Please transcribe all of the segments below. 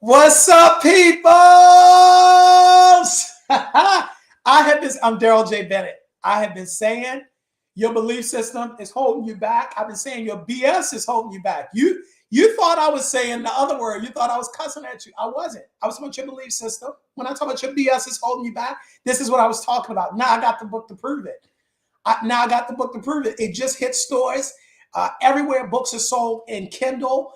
What's up, people? I'm Daryl J. Bennett. I have been saying your belief system is holding you back. I've been saying your BS is holding you back. You thought I was saying the other word. You thought I was cussing at you. I wasn't. I was talking about your belief system. When I talk about your BS is holding you back, this is what I was talking about. Now I got the book to prove it. Now I got the book to prove it. It just hit stores everywhere. Books are sold in Kindle,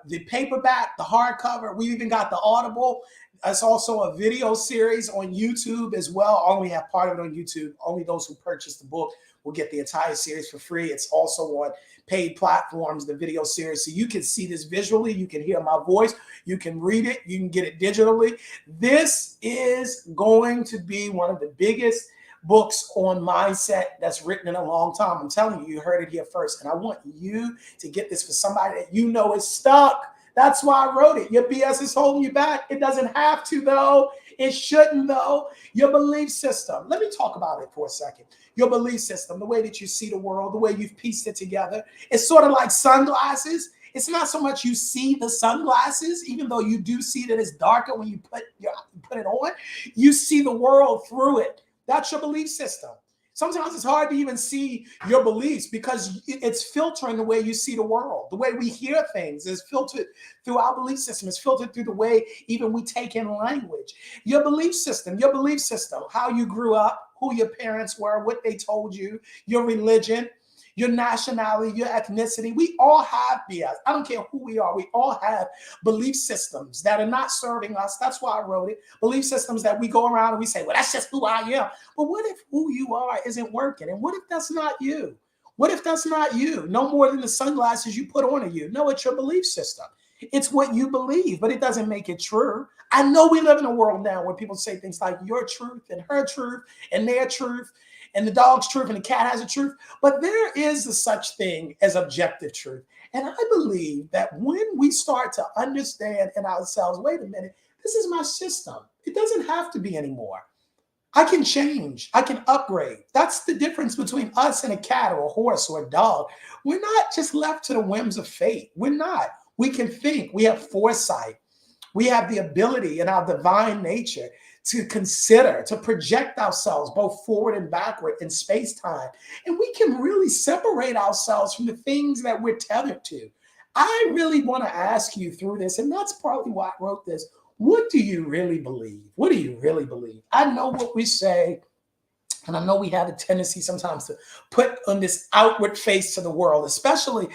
the paperback, the hardcover. We even got the Audible. It's also a video series on YouTube as well. I only have part of it on YouTube. Only those who purchase the book will get the entire series for free. It's also on paid platforms, the video series. So you can see this visually. You can hear my voice. You can read it. You can get it digitally. This is going to be one of the biggest books on mindset that's written in a long time. I'm telling you, you heard it here first. And I want you to get this for somebody that you know is stuck. That's why I wrote it. Your BS is holding you back. It doesn't have to, though. It shouldn't, though. Your belief system. Let me talk about it for a second. Your belief system, the way that you see the world, the way you've pieced it together. It's sort of like sunglasses. It's not so much you see the sunglasses, even though you do see that it's darker when you put it on. You see the world through it. That's your belief system. Sometimes it's hard to even see your beliefs because it's filtering the way you see the world. The way we hear things is filtered through our belief system. It's filtered through the way even we take in language. Your belief system, how you grew up, who your parents were, what they told you, your religion, your nationality, your ethnicity. We all have BS. I don't care who we are. We all have belief systems that are not serving us. That's why I wrote it. Belief systems that we go around and we say, well, that's just who I am. But what if who you are isn't working? And what if that's not you? What if that's not you? No more than the sunglasses you put on you. No, it's your belief system. It's what you believe, but it doesn't make it true. I know we live in a world now where people say things like your truth and her truth and their truth and the dog's truth and the cat has a truth. But there is a such thing as objective truth. And I believe that when we start to understand in ourselves, wait a minute, this is my system. It doesn't have to be anymore. I can change. I can upgrade. That's the difference between us and a cat or a horse or a dog. We're not just left to the whims of fate. We're not. We can think. We have foresight. We have the ability in our divine nature to consider, to project ourselves both forward and backward in space time. And we can really separate ourselves from the things that we're tethered to. I really want to ask you through this, and that's partly why I wrote this. What do you really believe? What do you really believe? I know what we say, and I know we have a tendency sometimes to put on this outward face to the world, especially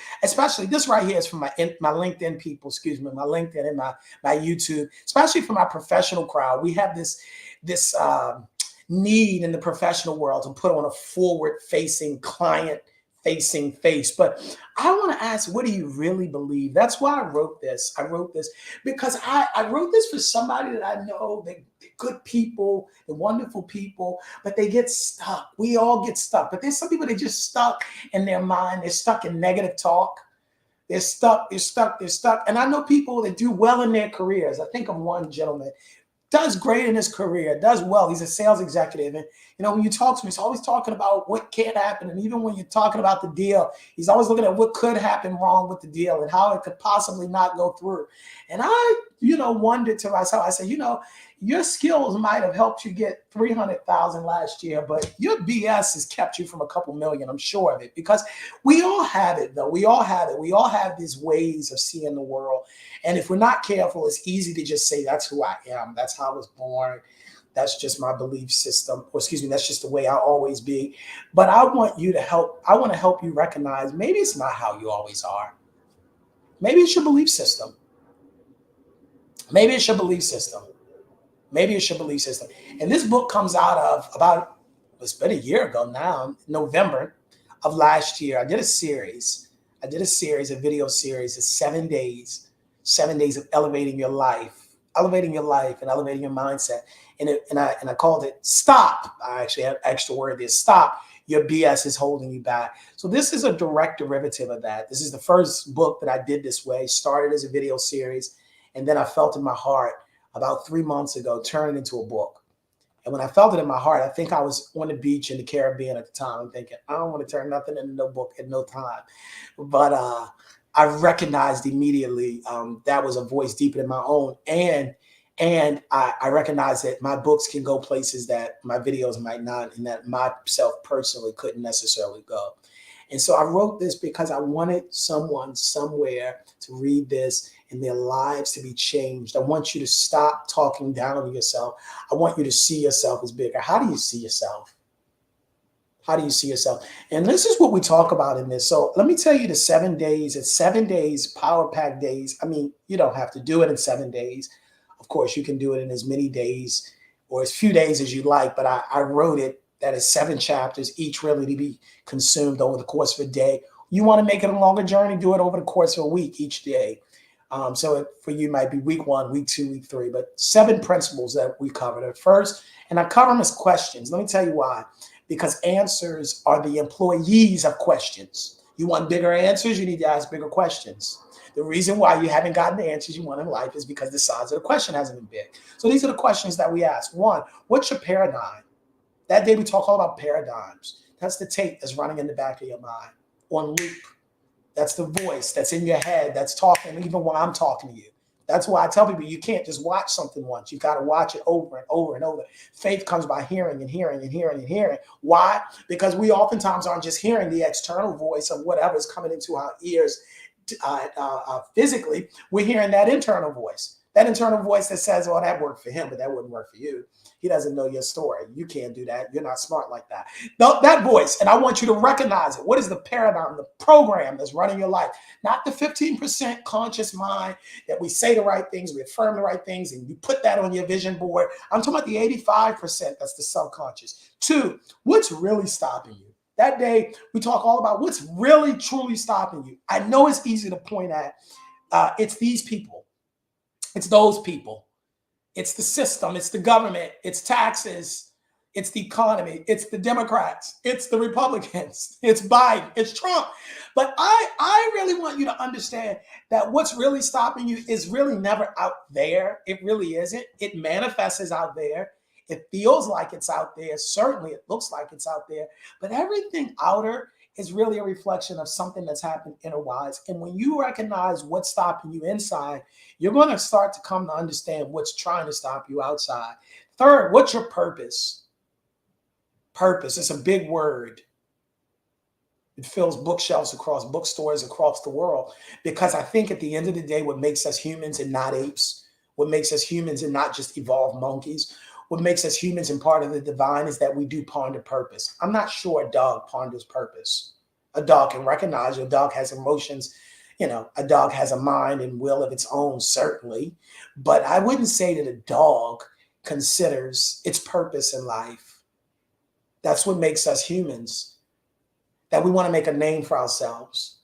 this right here is from my LinkedIn people, my LinkedIn and my YouTube, especially for my professional crowd. We have this need in the professional world to put on a forward-facing, client-facing face. But I want to ask, what do you really believe? That's why I wrote this. I wrote this because I wrote this for somebody that I know, they're good people, they're wonderful people, but they get stuck. We all get stuck. But there's some people that just stuck in their mind. They're stuck in negative talk. They're stuck. And I know people that do well in their careers. I think of one gentleman does great in his career, does well. He's a sales executive. And, when you talk to him, he's always talking about what can't happen. And even when you're talking about the deal, he's always looking at what could happen wrong with the deal and how it could possibly not go through. And I, wondered to myself, I said, your skills might have helped you get 300,000 last year, but your BS has kept you from a couple million. I'm sure of it, because we all have it, though. We all have it. We all have these ways of seeing the world. And if we're not careful, it's easy to just say, that's who I am. That's how I was born. That's just my belief system. Or that's just the way I'll always be. But I want to help you recognize maybe it's not how you always are. Maybe it's your belief system. Maybe it's your belief system. Maybe it's your belief system. And this book comes out of it's been a year ago now, November of last year. I did a series, a video series of 7 days of elevating your life and elevating your mindset. And I called it Stop. I actually have an extra word there. Stop. Your BS is holding you back. So this is a direct derivative of that. This is the first book that I did this way. Started as a video series. And then I felt in my heart about 3 months ago, turn it into a book. And when I felt it in my heart, I think I was on the beach in the Caribbean at the time. I'm thinking, I don't want to turn nothing into no book at no time. But I recognized immediately that was a voice deeper than my own, and I recognized that my books can go places that my videos might not, and that myself personally couldn't necessarily go. And so I wrote this because I wanted someone somewhere to read this and their lives to be changed. I want you to stop talking down on yourself. I want you to see yourself as bigger. How do you see yourself? How do you see yourself? And this is what we talk about in this. So let me tell you the 7 days. It's 7 days, power pack days. I mean, you don't have to do it in 7 days. Of course, you can do it in as many days or as few days as you like, but I wrote it that is 7 chapters, each really to be consumed over the course of a day. You want to make it a longer journey, do it over the course of a week, each day. So for you, it might be week 1, week 2, week 3, but 7 principles that we covered at first. And I cover them as questions. Let me tell you why. Because answers are the employees of questions. You want bigger answers, you need to ask bigger questions. The reason why you haven't gotten the answers you want in life is because the size of the question hasn't been big. So these are the questions that we ask. 1, what's your paradigm? That day we talk all about paradigms. That's the tape that's running in the back of your mind on loop. That's the voice that's in your head that's talking even when I'm talking to you. That's why I tell people you can't just watch something once. You've got to watch it over and over and over. Faith comes by hearing and hearing and hearing and hearing. Why? Because we oftentimes aren't just hearing the external voice of whatever's coming into our ears physically. We're hearing that internal voice. That internal voice that says, oh, that worked for him, but that wouldn't work for you. He doesn't know your story. You can't do that. You're not smart like that. No, that voice, and I want you to recognize it. What is the paradigm, the program that's running your life? Not the 15% conscious mind that we say the right things, we affirm the right things, and you put that on your vision board. I'm talking about the 85% that's the subconscious. 2, what's really stopping you? That day, we talk all about what's really, truly stopping you. I know it's easy to point at. It's these people. It's those people. It's the system. It's the government. It's taxes. It's the economy. It's the Democrats. It's the Republicans. It's Biden. It's Trump. But I really want you to understand that what's really stopping you is really never out there. It really isn't. It manifests as out there. It feels like it's out there. Certainly, it looks like it's out there. But everything outer is really a reflection of something that's happened inner-wise. And when you recognize what's stopping you inside, you're going to start to come to understand what's trying to stop you outside. 3rd, what's your purpose? Purpose is a big word. It fills bookshelves across bookstores across the world, because I think at the end of the day, what makes us humans and not apes, what makes us humans and not just evolved monkeys, what makes us humans and part of the divine is that we do ponder purpose. I'm not sure a dog ponders purpose. A dog can recognize, a dog has emotions, a dog has a mind and will of its own, certainly. But I wouldn't say that a dog considers its purpose in life. That's what makes us humans, that we want to make a name for ourselves.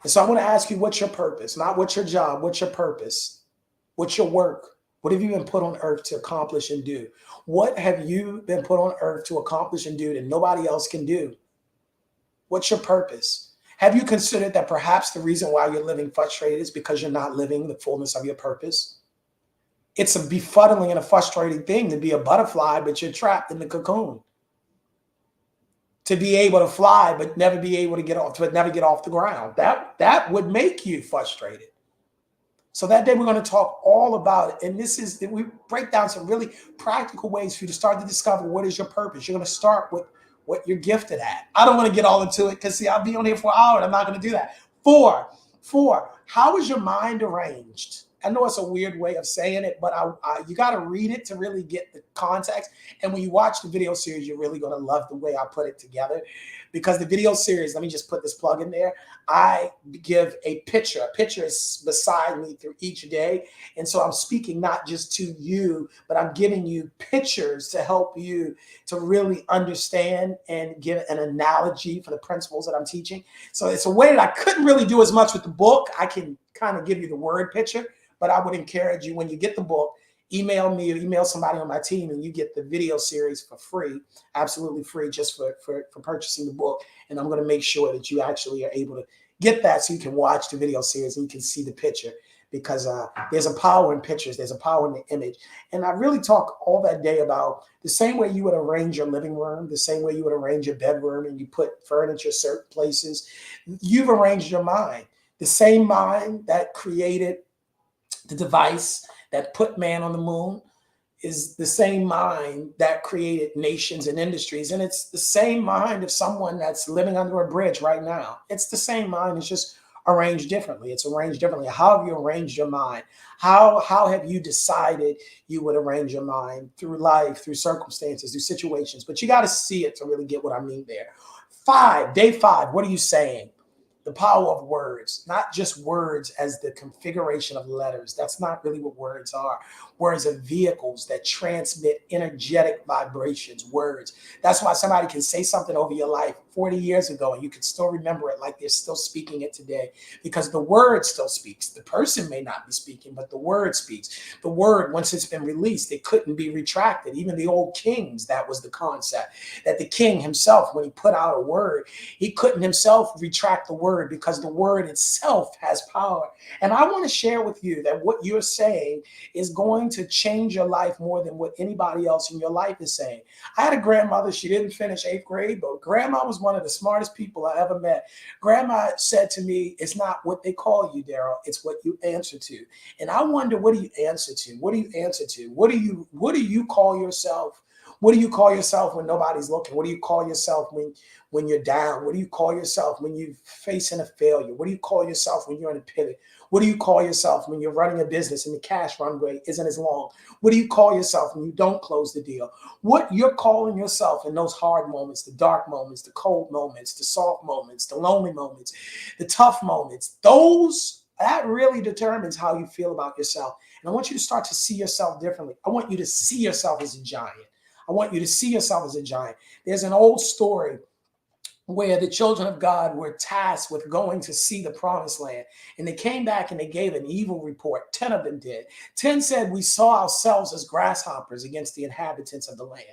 And so I want to ask you, what's your purpose? Not what's your job, what's your purpose? What's your work? What have you been put on earth to accomplish and do? What have you been put on earth to accomplish and do that nobody else can do? What's your purpose? Have you considered that perhaps the reason why you're living frustrated is because you're not living the fullness of your purpose? It's a befuddling and a frustrating thing to be a butterfly, but you're trapped in the cocoon. To be able to fly, but never be able to get off the ground. That would make you frustrated. So that day we're going to talk all about it. And we break down some really practical ways for you to start to discover what is your purpose. You're going to start with what you're gifted at. I don't want to get all into it because, see, I'll be on here for an hour and I'm not going to do that. 4, how is your mind arranged? I know it's a weird way of saying it, but you got to read it to really get the context. And when you watch the video series, you're really going to love the way I put it together. Because the video series, let me just put this plug in there. I give a picture. A picture is beside me through each day. And so I'm speaking not just to you, but I'm giving you pictures to help you to really understand and give an analogy for the principles that I'm teaching. So it's a way that I couldn't really do as much with the book. I can kind of give you the word picture, but I would encourage you, when you get the book, email me or email somebody on my team, and you get the video series for free, absolutely free, just for purchasing the book. And I'm going to make sure that you actually are able to get that so you can watch the video series and you can see the picture, because there's a power in pictures. There's a power in the image. And I really talk all that day about the same way you would arrange your living room, the same way you would arrange your bedroom and you put furniture certain places. You've arranged your mind. The same mind that created the device that put man on the moon is the same mind that created nations and industries. And it's the same mind of someone that's living under a bridge right now. It's the same mind. It's just arranged differently. It's arranged differently. How have you arranged your mind? How have you decided you would arrange your mind through life, through circumstances, through situations? But you got to see it to really get what I mean there. Day five, what are you saying? The power of words, not just words as the configuration of letters. That's not really what words are. Words are vehicles that transmit energetic vibrations, words. That's why somebody can say something over your life 40 years ago and you can still remember it like they're still speaking it today, because the word still speaks. The person may not be speaking, but the word speaks. The word, once it's been released, it couldn't be retracted. Even the old kings, that was the concept, that the king himself, when he put out a word, he couldn't himself retract the word, because the word itself has power. And I want to share with you that what you're saying is going to change your life more than what anybody else in your life is saying. I had a grandmother, she didn't finish 8th grade, but grandma was one of the smartest people I ever met. Grandma said to me, it's not what they call you, Daryl, it's what you answer to. And I wonder, what do you answer to? What do you answer to? What do you call yourself? What do you call yourself when nobody's looking? What do you call yourself when you're down? What do you call yourself when you're facing a failure? What do you call yourself when you're in a pivot? What do you call yourself when you're running a business and the cash runway isn't as long? What do you call yourself when you don't close the deal? What you're calling yourself in those hard moments, the dark moments, the cold moments, the soft moments, the lonely moments, the tough moments, that really determines how you feel about yourself. And I want you to start to see yourself differently. I want you to see yourself as a giant. I want you to see yourself as a giant. There's an old story where the children of God were tasked with going to see the promised land. And they came back and they gave an evil report. 10 of them did. 10 said, we saw ourselves as grasshoppers against the inhabitants of the land.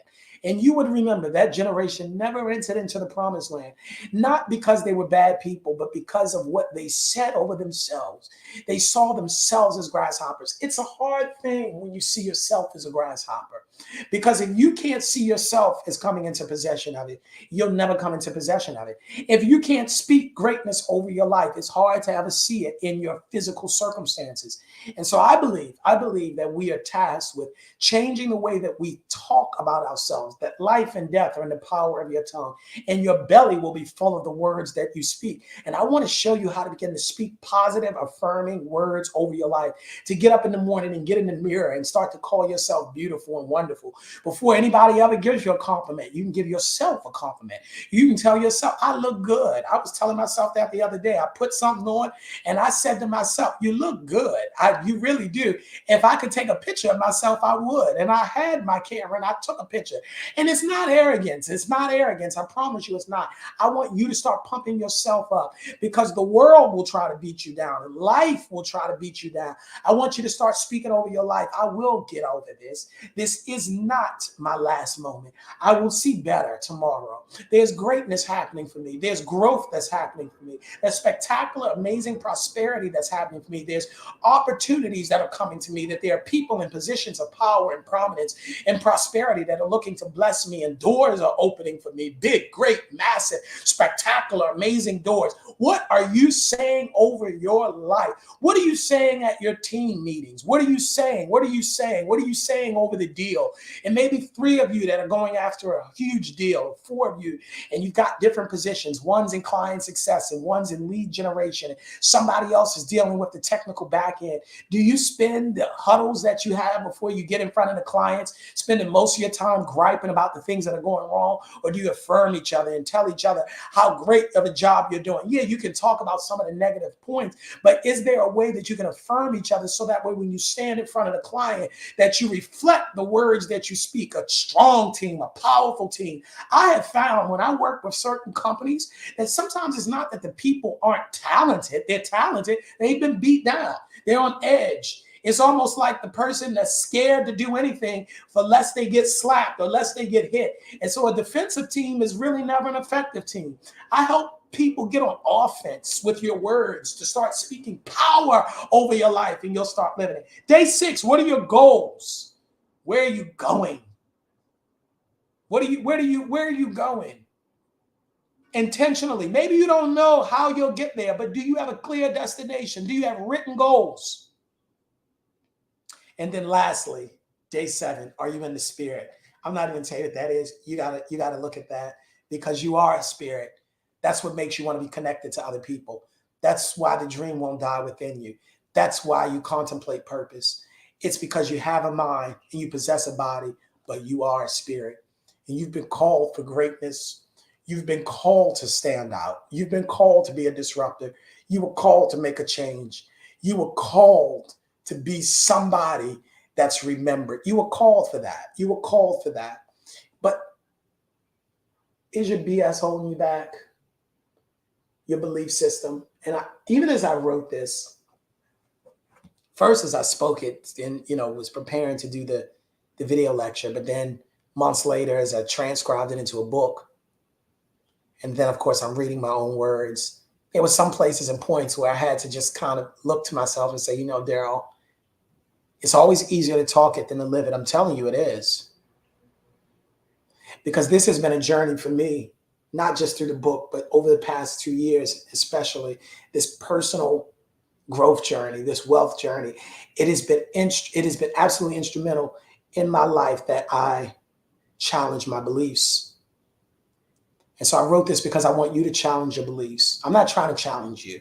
And you would remember that generation never entered into the promised land, not because they were bad people, but because of what they said over themselves. They saw themselves as grasshoppers. It's a hard thing when you see yourself as a grasshopper, because if you can't see yourself as coming into possession of it, you'll never come into possession of it. If you can't speak greatness over your life, it's hard to ever see it in your physical circumstances. And so I believe that we are tasked with changing the way that we talk about ourselves, that life and death are in the power of your tongue, and your belly will be full of the words that you speak. And I want to show you how to begin to speak positive, affirming words over your life, to get up in the morning and get in the mirror and start to call yourself beautiful and wonderful. Before anybody ever gives you a compliment, you can give yourself a compliment. You can tell yourself, I look good. I was telling myself that the other day. I put something on and I said to myself, you look good. You really do. If I could take a picture of myself, I would. And I had my camera and I took a picture. And it's not arrogance. It's not arrogance. I promise you it's not. I want you to start pumping yourself up, because the world will try to beat you down and life will try to beat you down. I want you to start speaking over your life. I will get over this. This is not my last moment. I will see better tomorrow. There's greatness happening for me. There's growth that's happening for me. There's spectacular, amazing prosperity that's happening for me. There's opportunities that are coming to me, that there are people in positions of power and prominence and prosperity that are looking to bless me, and doors are opening for me. Big, great, massive, spectacular, amazing doors. What are you saying over your life? What are you saying at your team meetings? What are you saying? What are you saying? What are you saying over the deal? And maybe 3 of you that are going after a huge deal, 4 of you, and you've got different positions. One's in client success and one's in lead generation. Somebody else is dealing with the technical back end. Do you spend the huddles that you have before you get in front of the clients, spending most of your time griping about the things that are going wrong? Or do you affirm each other and tell each other how great of a job you're doing? Yeah, you can talk about some of the negative points, but is there a way that you can affirm each other so that way when you stand in front of the client, that you reflect the words that you speak? A strong team, a powerful team. I have found when I work with certain companies that sometimes it's not that the people aren't talented. They're talented. They've been beat down. They're on edge. It's almost like the person that's scared to do anything for less they get slapped or less they get hit. And so a defensive team is really never an effective team. I help people get on offense with your words, to start speaking power over your life, and you'll start living it. Day 6, what are your goals? Where are you going? Where are you going? intentionally. Maybe you don't know how you'll get there, but do you have a clear destination? Do you have written goals? And then lastly, day 7, are you in the spirit? I'm not even saying what that is. You gotta look at that, because you are a spirit. That's what makes you want to be connected to other people. That's why the dream won't die within you. That's why you contemplate purpose. It's because you have a mind and you possess a body, but you are a spirit. And you've been called for greatness. You've been called to stand out. You've been called to be a disruptor. You were called to make a change. You were called to be somebody that's remembered. You were called for that. You were called for that. But is your BS holding you back? Your belief system? And even as I wrote this, first as I spoke it, and was preparing to do the video lecture, but then months later as I transcribed it into a book, and then of course I'm reading my own words, there were some places and points where I had to just kind of look to myself and say, Daryl, it's always easier to talk it than to live it. I'm telling you it is. Because this has been a journey for me, not just through the book, but over the past 2 years, especially this personal growth journey, this wealth journey. It has been absolutely instrumental in my life that I challenge my beliefs. And so I wrote this because I want you to challenge your beliefs. I'm not trying to challenge you,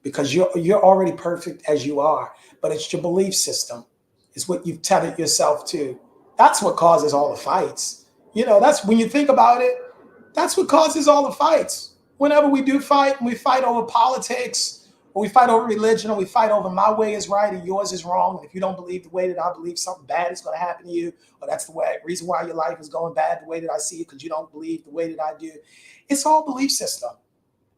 because you're already perfect as you are, but it's your belief system. It's what you've tethered yourself to. That's what causes all the fights. That's when you think about it, that's what causes all the fights. Whenever we do fight, we fight over politics, or we fight over religion, or we fight over my way is right and yours is wrong. And if you don't believe the way that I believe, something bad is going to happen to you, or that's the reason why your life is going bad the way that I see it, because you don't believe the way that I do. It's all belief system.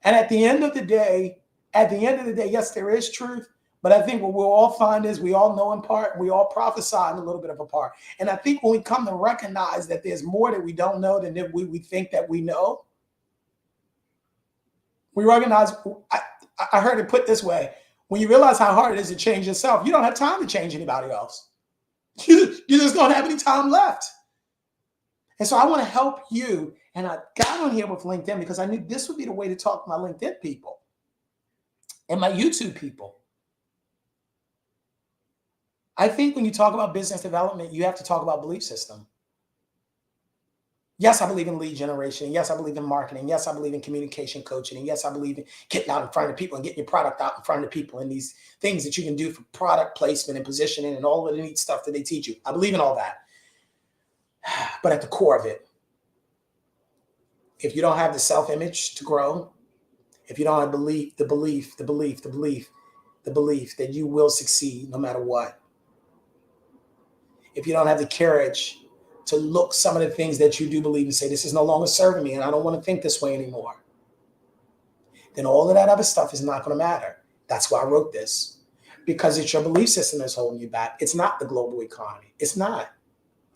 And at the end of the day, yes, there is truth. But I think what we'll all find is we all know in part, and we all prophesy in a little bit of a part. And I think when we come to recognize that there's more that we don't know than that we think that we know, we recognize, I heard it put this way, when you realize how hard it is to change yourself, you don't have time to change anybody else. You just don't have any time left. And so I want to help you. And I got on here with LinkedIn because I knew this would be the way to talk to my LinkedIn people and my YouTube people. I think when you talk about business development, you have to talk about belief system. Yes, I believe in lead generation. Yes, I believe in marketing. Yes, I believe in communication coaching. And yes, I believe in getting out in front of people and getting your product out in front of people and these things that you can do for product placement and positioning and all of the neat stuff that they teach you. I believe in all that. But at the core of it, if you don't have the self-image to grow, if you don't have the belief that you will succeed no matter what, if you don't have the courage to look some of the things that you do believe and say, this is no longer serving me and I don't want to think this way anymore, then all of that other stuff is not going to matter. That's why I wrote this, because it's your belief system that's holding you back. It's not the global economy. It's not.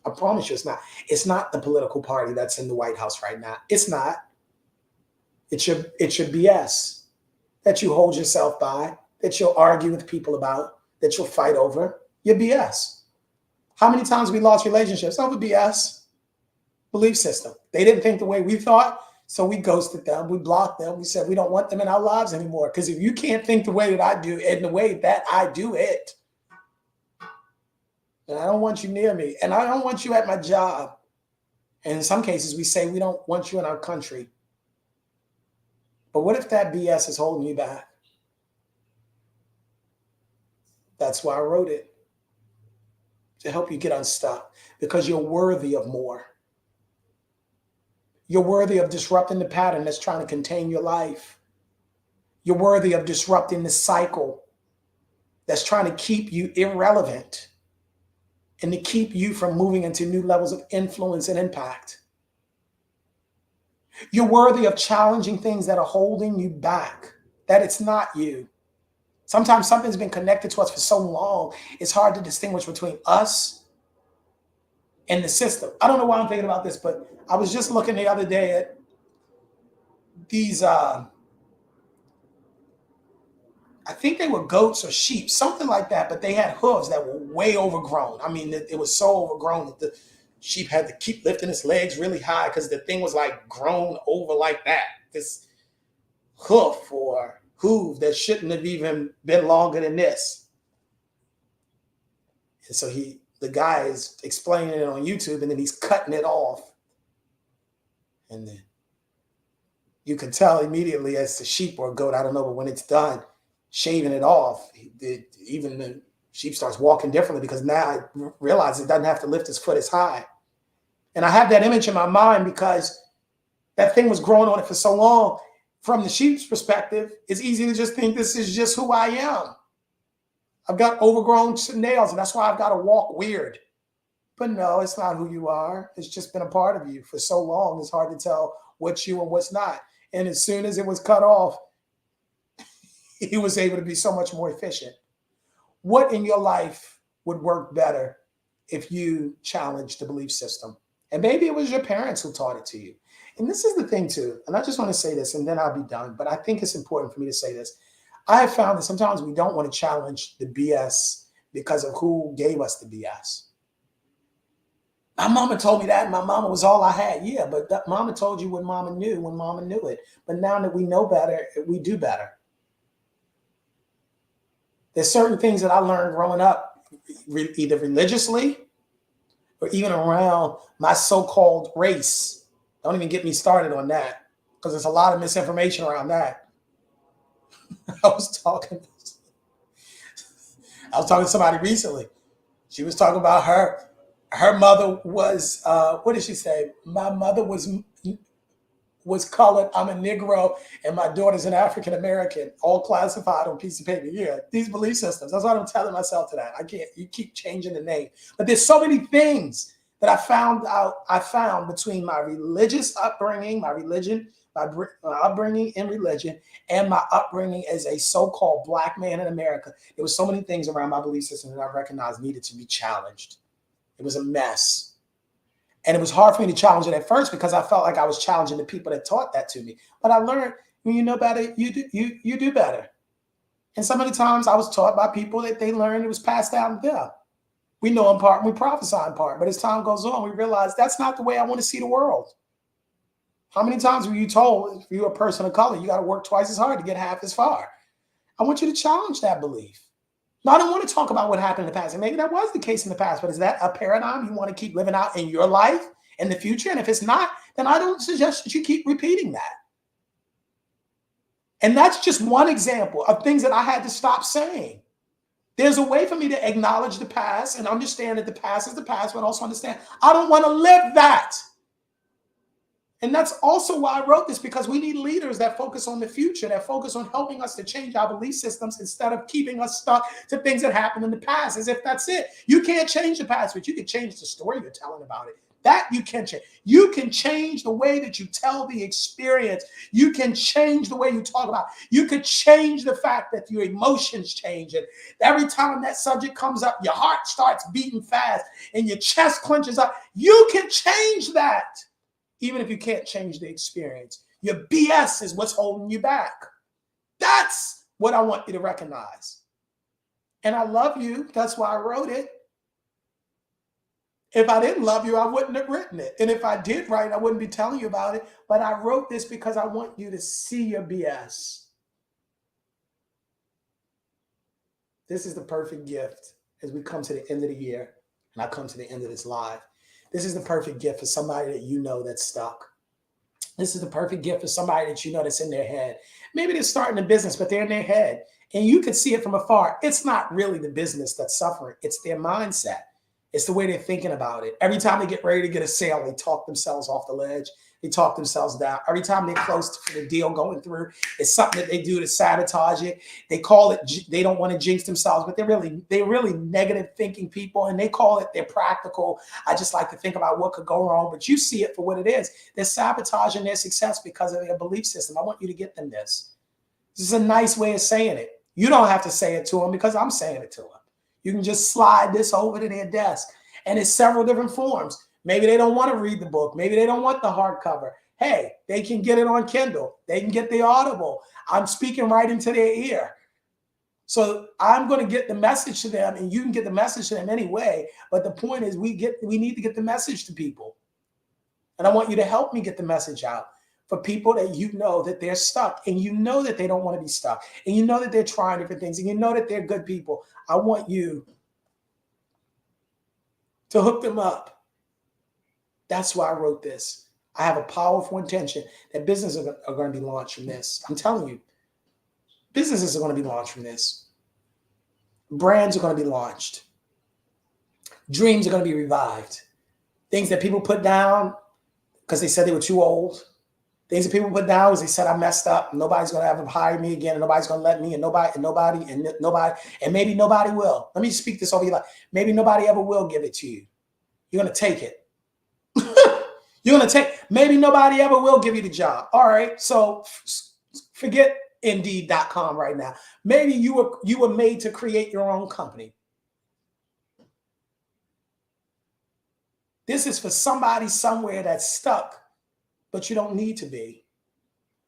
I promise you it's not. It's not the political party that's in the White House right now. It's not. It's your BS that you hold yourself by, that you'll argue with people about, that you'll fight over. Your BS. How many times we lost relationships over BS? Belief system. They didn't think the way we thought, so we ghosted them. We blocked them. We said we don't want them in our lives anymore. Because if you can't think the way that I do and the way that I do it, then I don't want you near me. And I don't want you at my job. And in some cases, we say we don't want you in our country. But what if that BS is holding you back? That's why I wrote it. To help you get unstuck, because you're worthy of more. You're worthy of disrupting the pattern that's trying to contain your life. You're worthy of disrupting the cycle that's trying to keep you irrelevant and to keep you from moving into new levels of influence and impact. You're worthy of challenging things that are holding you back, that it's not you. Sometimes something's been connected to us for so long, it's hard to distinguish between us and the system. I don't know why I'm thinking about this, but I was just looking the other day at these, I think they were goats or sheep, something like that, but they had hooves that were way overgrown. I mean, it was so overgrown that sheep had to keep lifting its legs really high because the thing was like grown over like that. This hoof or hoof that shouldn't have even been longer than this. And so the guy is explaining it on YouTube, and then he's cutting it off. And then you can tell immediately as the sheep or goat, I don't know, but when it's done, shaving it off, even the sheep starts walking differently because now I realize it doesn't have to lift its foot as high. And I have that image in my mind because that thing was growing on it for so long. From the sheep's perspective, it's easy to just think this is just who I am. I've got overgrown nails, and that's why I've got to walk weird. But no, it's not who you are. It's just been a part of you for so long. It's hard to tell what's you and what's not. And as soon as it was cut off, he was able to be so much more efficient. What in your life would work better if you challenged the belief system? And maybe it was your parents who taught it to you. And this is the thing too, and I just want to say this and then I'll be done, but I think it's important for me to say this. I have found that sometimes we don't want to challenge the BS because of who gave us the BS. My mama told me that, and my mama was all I had. Yeah, but that mama told you when mama knew it. But now that we know better, we do better. There's certain things that I learned growing up, either religiously or even around my so-called race. Don't even get me started on that because there's a lot of misinformation around that. I was talking to somebody recently. She was talking about her mother was, what did she say? My mother was colored, I'm a Negro, and my daughter's an African American, all classified on a piece of paper. Yeah, these belief systems. That's what I'm telling myself to that. I can't, you keep changing the name. But there's so many things that I found between my religious upbringing, my upbringing in religion, and my upbringing as a so-called Black man in America. There was so many things around my belief system that I recognized needed to be challenged. It was a mess. And it was hard for me to challenge it at first because I felt like I was challenging the people that taught that to me. But I learned when you know better, you do better. And some of the times I was taught by people that they learned, it was passed down to them. We know in part and we prophesy in part. But as time goes on, we realize that's not the way I want to see the world. How many times were you told if you're a person of color, you got to work twice as hard to get half as far? I want you to challenge that belief. Now, I don't want to talk about what happened in the past. And maybe that was the case in the past, but is that a paradigm you want to keep living out in your life in the future? And if it's not, then I don't suggest that you keep repeating that. And that's just one example of things that I had to stop saying. There's a way for me to acknowledge the past and understand that the past is the past, but also understand I don't want to live that. And that's also why I wrote this, because we need leaders that focus on the future, that focus on helping us to change our belief systems instead of keeping us stuck to things that happened in the past, as if that's it. You can't change the past, but you can change the story you're telling about it. That you can change. You can change the way that you tell the experience. You can change the way you talk about it. You could change the fact that your emotions change. And every time that subject comes up, your heart starts beating fast and your chest clenches up. You can change that. Even if you can't change the experience. Your BS is what's holding you back. That's what I want you to recognize. And I love you. That's why I wrote it. If I didn't love you, I wouldn't have written it. And if I did write, I wouldn't be telling you about it. But I wrote this because I want you to see your BS. This is the perfect gift as we come to the end of the year. And I come to the end of this live. This is the perfect gift for somebody that you know that's stuck. This is the perfect gift for somebody that you know that's in their head. Maybe they're starting a business, but they're in their head. And you can see it from afar. It's not really the business that's suffering. It's their mindset. It's the way they're thinking about it. Every time they get ready to get a sale, they talk themselves off the ledge. They talk themselves down. Every time they're close to the deal going through, it's something that they do to sabotage it. They call it, they don't want to jinx themselves, but they're really negative thinking people, and they call it, they're practical. I just like to think about what could go wrong, but you see it for what it is. They're sabotaging their success because of their belief system. I want you to get them this. This is a nice way of saying it. You don't have to say it to them because I'm saying it to them. You can just slide this over to their desk, and it's several different forms. Maybe they don't want to read the book. Maybe they don't want the hardcover. Hey, they can get it on Kindle. They can get the Audible. I'm speaking right into their ear. So I'm going to get the message to them, and you can get the message to them anyway. But the point is, we need to get the message to people. And I want you to help me get the message out for people that you know that they're stuck, and you know that they don't want to be stuck, and you know that they're trying different things, and you know that they're good people. I want you to hook them up. That's why I wrote this. I have a powerful intention that businesses are going to be launched from this. I'm telling you, businesses are going to be launched from this. Brands are going to be launched. Dreams are going to be revived. Things that people put down because they said they were too old. Things that people put down because they said I messed up. Nobody's going to ever hire me again, and nobody's going to let me, and nobody, and maybe nobody will. Let me speak this over your life. Maybe nobody ever will give it to you. You're going to take it. You're going to take, maybe nobody ever will give you the job. All right. So forget Indeed.com right now. Maybe you were made to create your own company. This is for somebody somewhere that's stuck, but you don't need to be.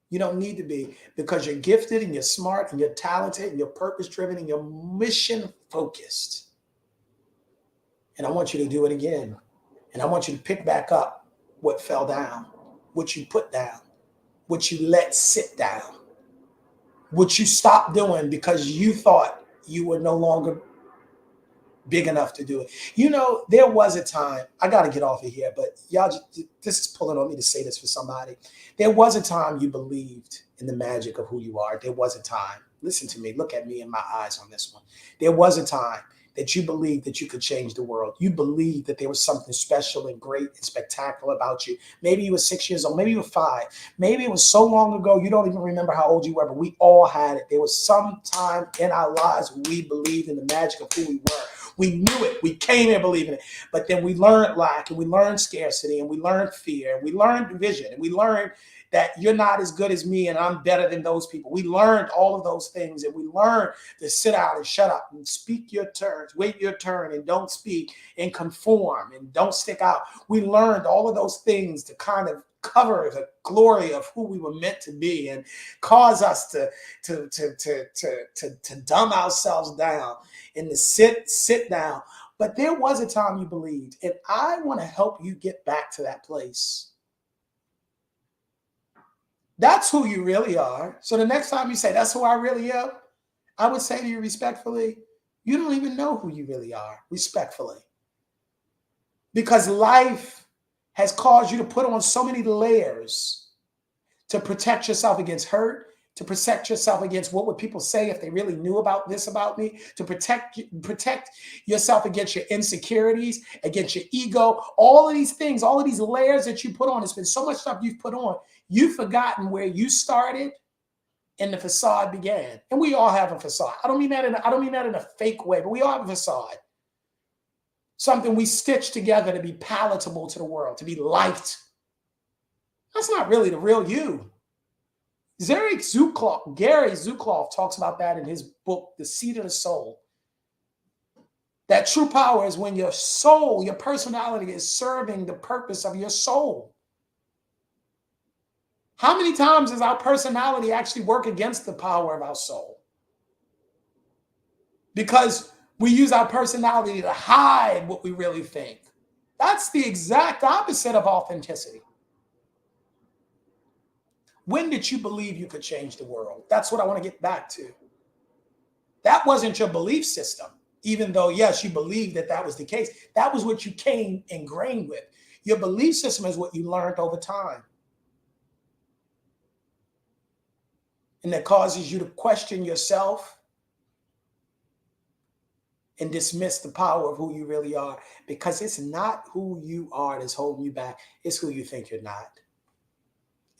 You don't need to be, because you're gifted and you're smart and you're talented and you're purpose driven and you're mission focused. And I want you to do it again. And I want you to pick back up what fell down, what you put down, what you let sit down, what you stopped doing because you thought you were no longer big enough to do it. You know, there was a time, I got to get off of here, but y'all, this is pulling on me to say this for somebody. There was a time you believed in the magic of who you are. There was a time, listen to me, look at me in my eyes on this one. There was a time that you believed that you could change the world. You believed that there was something special and great and spectacular about you. Maybe you were 6 years old, maybe you were 5. Maybe it was so long ago, you don't even remember how old you were, but we all had it. There was some time in our lives when we believed in the magic of who we were. We knew it. We came here believing it. But then we learned lack, and we learned scarcity, and we learned fear, and we learned division, and we learned that you're not as good as me and I'm better than those people. We learned all of those things, and we learned to sit out and shut up and speak your turns, wait your turn, and don't speak, and conform and don't stick out. We learned all of those things to kind of cover the glory of who we were meant to be and cause us to dumb ourselves down and to sit down. But there was a time you believed, and I want to help you get back to that place. That's who you really are. So the next time you say, that's who I really am, I would say to you respectfully, you don't even know who you really are, respectfully. Because life has caused you to put on so many layers to protect yourself against hurt, to protect yourself against what would people say if they really knew about this about me, to protect yourself against your insecurities, against your ego, all of these things, all of these layers that you put on. It's been so much stuff you've put on. You've forgotten where you started and the facade began. And we all have a facade. I don't mean that in a fake way, but we all have a facade. Something we stitch together to be palatable to the world, to be liked. That's not really the real you. Gary Zukloff talks about that in his book, The Seat of the Soul. That true power is when your soul, your personality is serving the purpose of your soul. How many times does our personality actually work against the power of our soul? Because we use our personality to hide what we really think. That's the exact opposite of authenticity. When did you believe you could change the world? That's what I want to get back to. That wasn't your belief system, even though, yes, you believed that that was the case. That was what you came ingrained with. Your belief system is what you learned over time. And that causes you to question yourself and dismiss the power of who you really are, because it's not who you are that's holding you back. It's who you think you're not.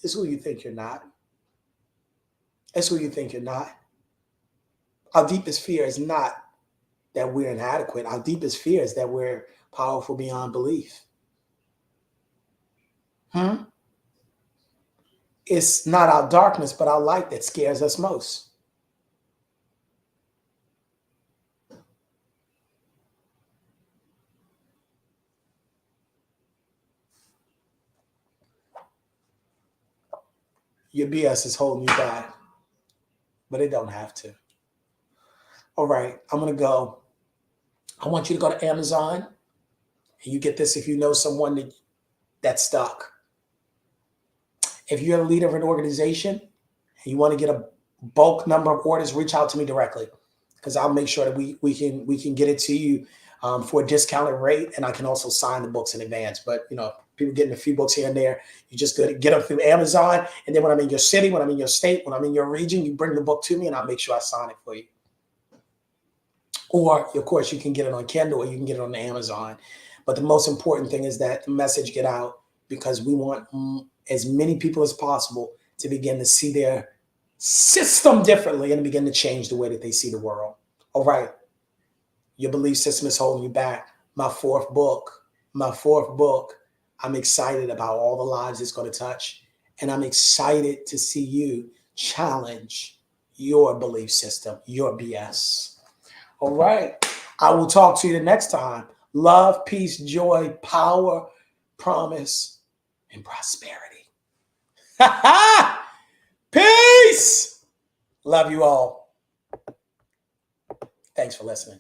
It's who you think you're not. It's who you think you're not. Our deepest fear is not that we're inadequate. Our deepest fear is that we're powerful beyond belief. It's not our darkness, but our light that scares us most. Your BS is holding you back, but it don't have to. All right, I'm going to go. I want you to go to Amazon and you get this if you know someone that's stuck. If you're a leader of an organization and you want to get a bulk number of orders, reach out to me directly because I'll make sure that we can get it to you for a discounted rate, and I can also sign the books in advance. But people getting a few books here and there, you just get them through Amazon, and then when I'm in your city, when I'm in your state, when I'm in your region, you bring the book to me, and I'll make sure I sign it for you. Or of course, you can get it on Kindle or you can get it on Amazon. But the most important thing is that the message get out because we want as many people as possible to begin to see their system differently and begin to change the way that they see the world. All right. Your belief system is holding you back. My fourth book, I'm excited about all the lives it's going to touch. And I'm excited to see you challenge your belief system, your BS. All right. I will talk to you the next time. Love, peace, joy, power, promise, and prosperity. Peace. Love you all. Thanks for listening.